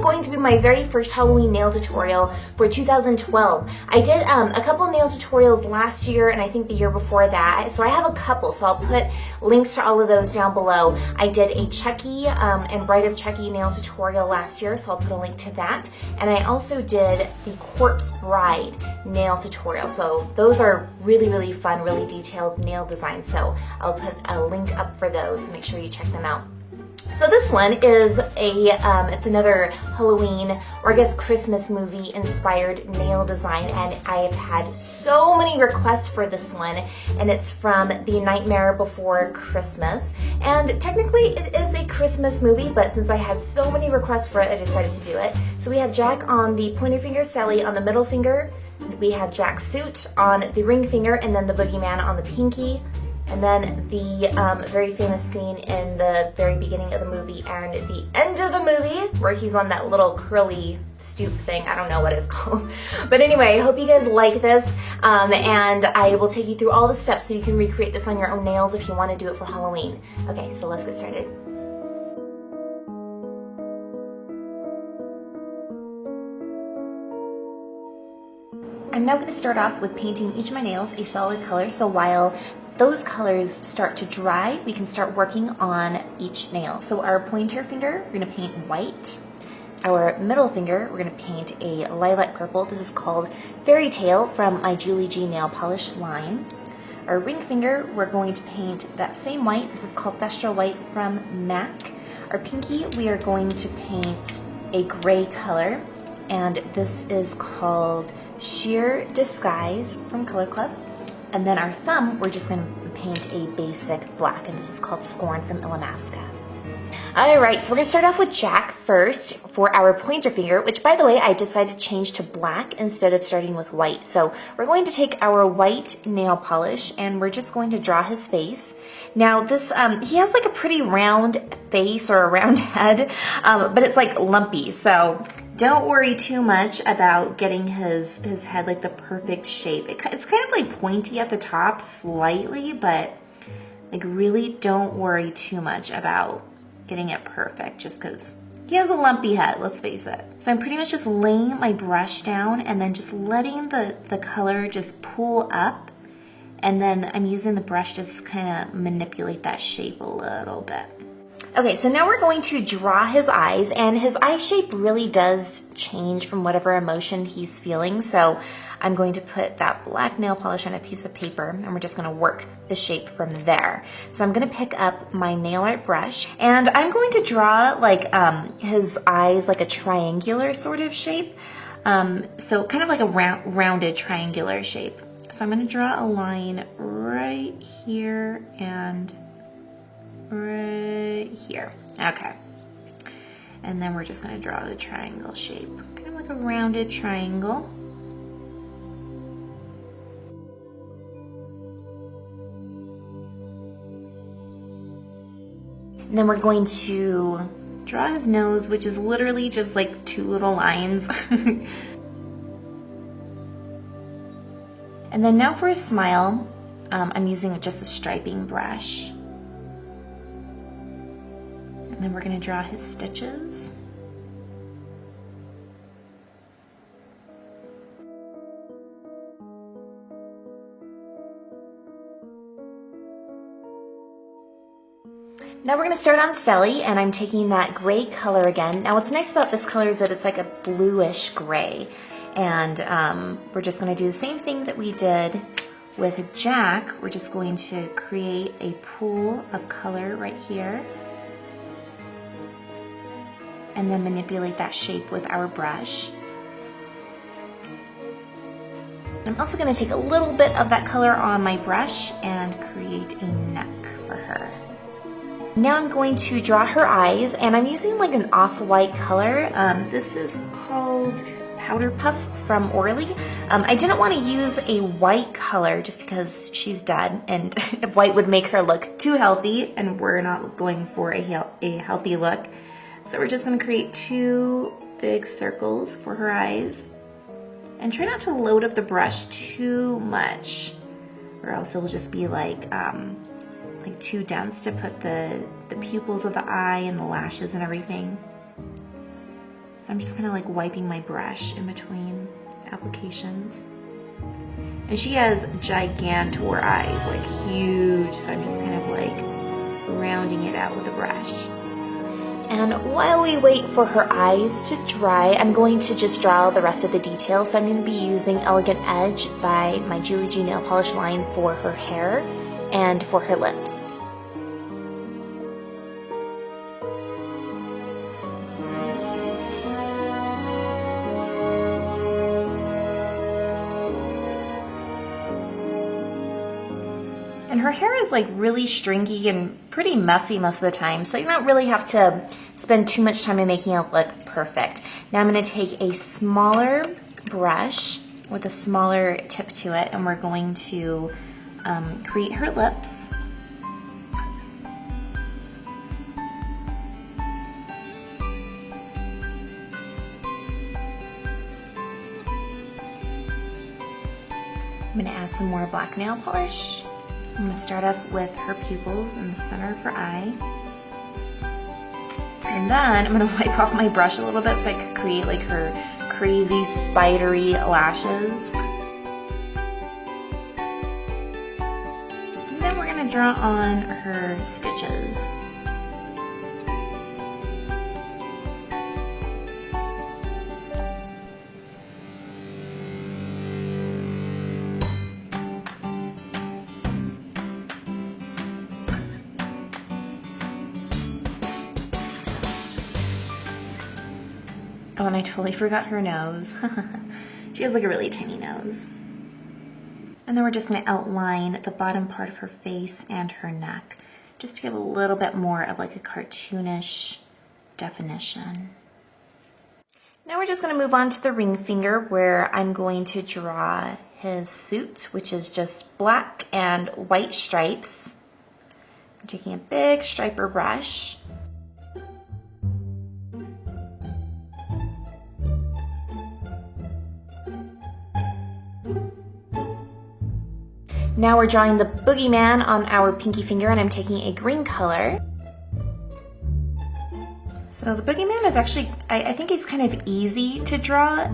going to be my very first Halloween nail tutorial for 2012. I did a couple nail tutorials last year and I think the year before that, so I have a couple, so I'll put links to all of those down below. I did a Chucky and Bride of Chucky nail tutorial last year, so I'll put a link to that. And I also did the Corpse Bride nail tutorial, so those are really, really fun, really detailed nail designs, so I'll put a link up for those, so make sure you check them out. So this one is it's another Halloween, or I guess Christmas movie inspired nail design, and I have had so many requests for this one, and it's from The Nightmare Before Christmas. And technically it is a Christmas movie, but since I had so many requests for it, I decided to do it. So we have Jack on the pointer finger, Sally on the middle finger, we have Jack's suit on the ring finger, and then the boogeyman on the pinky. And then the very famous scene in the very beginning of the movie and the end of the movie where he's on that little curly stoop thing. I don't know what it's called. But anyway, I hope you guys like this. And I will take you through all the steps so you can recreate this on your own nails if you want to do it for Halloween. Okay, so let's get started. I'm now going to start off with painting each of my nails a solid color, so while those colors start to dry, we can start working on each nail. So our pointer finger, we're going to paint white. Our middle finger, we're going to paint a lilac purple. This is called Fairy Tale from my Julie G nail polish line. Our ring finger, we're going to paint that same white. This is called Thestra White from MAC. Our pinky, we are going to paint a gray color, and this is called Sheer Disguise from Color Club. And then our thumb, we're just going to paint a basic black, and this is called Scorn from Illamasqua. Alright, so we're going to start off with Jack first for our pointer finger, which by the way, I decided to change to black instead of starting with white. So we're going to take our white nail polish and we're just going to draw his face. Now this, he has like a pretty round face or a round head, but it's like lumpy, so don't worry too much about getting his head like the perfect shape. It's kind of like pointy at the top slightly, but like really don't worry too much about getting it perfect just because he has a lumpy head, let's face it. So I'm pretty much just laying my brush down and then just letting the color just pull up, and then I'm using the brush to just kind of manipulate that shape a little bit. Okay, so now we're going to draw his eyes, and his eye shape really does change from whatever emotion he's feeling. So I'm going to put that black nail polish on a piece of paper, and we're just going to work the shape from there. So I'm going to pick up my nail art brush, and I'm going to draw like his eyes like a triangular sort of shape. So kind of like a rounded triangular shape. So I'm going to draw a line right here and right here. Okay. And then we're just going to draw the triangle shape, kind of like a rounded triangle. And then we're going to draw his nose, which is literally just like two little lines. And then now for a smile, I'm using just a striping brush. And then we're going to draw his stitches. Now we're going to start on Sally, and I'm taking that gray color again. Now what's nice about this color is that it's like a bluish gray. And we're just going to do the same thing that we did with Jack. We're just going to create a pool of color right here, and then manipulate that shape with our brush. I'm also going to take a little bit of that color on my brush and create a neck for her. Now I'm going to draw her eyes, and I'm using like an off-white color. This is called Powder Puff from Orly. I didn't want to use a white color just because she's dead, and if white would make her look too healthy, and we're not going for a healthy look. So we're just going to create two big circles for her eyes. And try not to load up the brush too much, or else it'll just be like too dense to put the pupils of the eye and the lashes and everything. So I'm just kind of like wiping my brush in between applications. And she has gigantor eyes, like huge, so I'm just kind of like rounding it out with a brush. And while we wait for her eyes to dry, I'm going to just draw the rest of the details. So I'm going to be using Elegant Edge by my Julie G nail polish line for her hair and for her lips. And her hair is like really stringy and pretty messy most of the time, so you don't really have to spend too much time in making it look perfect. Now I'm going to take a smaller brush with a smaller tip to it, and we're going to create her lips. I'm going to add some more black nail polish. I'm going to start off with her pupils in the center of her eye. And then I'm going to wipe off my brush a little bit so I can create like her crazy spidery lashes. And then we're going to draw on her stitches. Oh, and I totally forgot her nose. She has like a really tiny nose. And then we're just going to outline the bottom part of her face and her neck, just to give a little bit more of like a cartoonish definition. Now we're just going to move on to the ring finger, where I'm going to draw his suit, which is just black and white stripes. I'm taking a big striper brush. Now we're drawing the boogeyman on our pinky finger, and I'm taking a green color. So the boogeyman is actually, I think he's kind of easy to draw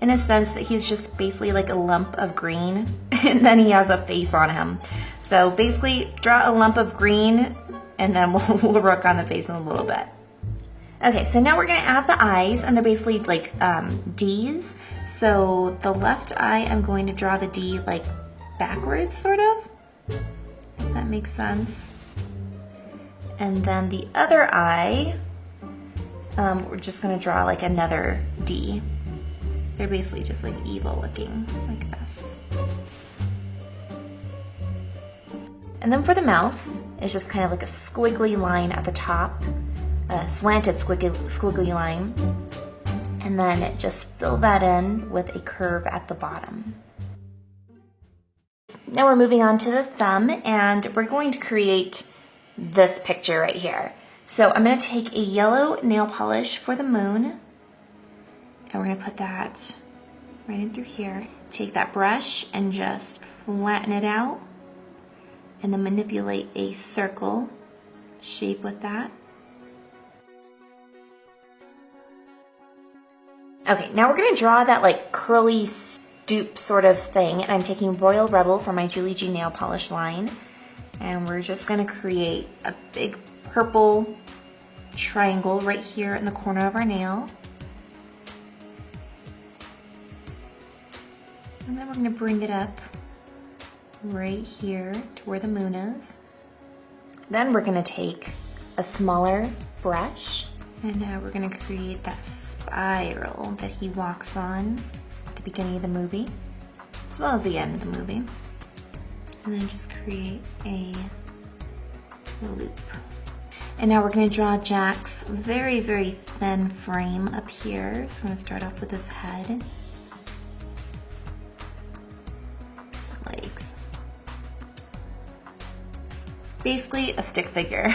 in a sense that he's just basically like a lump of green and then he has a face on him. So basically draw a lump of green and then we'll work on the face in a little bit. Okay, so now we're gonna add the eyes, and they're basically like D's. So the left eye, I'm going to draw the D like backwards, sort of, if that makes sense. And then the other eye, we're just gonna draw like another D. They're basically just like evil looking, like this. And then for the mouth, it's just kind of like a squiggly line at the top, a slanted squiggly line, and then just fill that in with a curve at the bottom. Now we're moving on to the thumb, and we're going to create this picture right here. So I'm going to take a yellow nail polish for the moon, and we're going to put that right in through here. Take that brush and just flatten it out, and then manipulate a circle shape with that. Okay, now we're going to draw that like curly stoop sort of thing, and I'm taking Royal Rebel from my Julie G nail polish line, and we're just going to create a big purple triangle right here in the corner of our nail. And then we're going to bring it up right here to where the moon is. Then we're going to take a smaller brush, and now we're going to create that spiral that he walks on at the beginning of the movie, as well as the end of the movie. And then just create a loop. And now we're going to draw Jack's very, very thin frame up here. So I'm going to start off with his head, his legs. Basically a stick figure.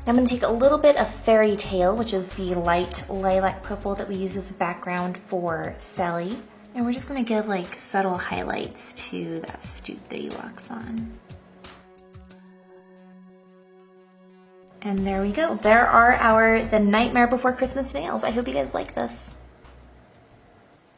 I'm going to take a little bit of Fairy Tale, which is the light lilac purple that we use as a background for Sally. And we're just going to give like subtle highlights to that stoop that he walks on. And there we go. There are the Nightmare Before Christmas nails. I hope you guys like this.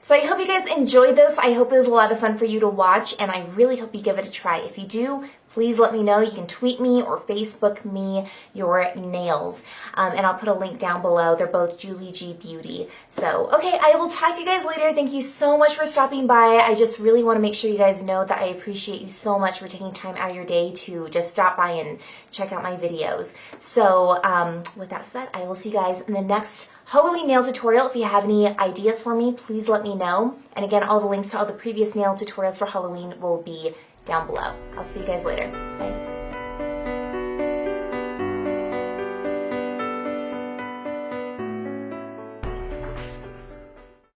So I hope you guys enjoyed this. I hope it was a lot of fun for you to watch, and I really hope you give it a try. If you do, please let me know. You can tweet me or Facebook me your nails, and I'll put a link down below. They're both Julie G Beauty. So, okay, I will talk to you guys later. Thank you so much for stopping by. I just really want to make sure you guys know that I appreciate you so much for taking time out of your day to just stop by and check out my videos. So, with that said, I will see you guys in the next Halloween nail tutorial. If you have any ideas for me, please let me know. And again, all the links to all the previous nail tutorials for Halloween will be down below. I'll see you guys later. Bye.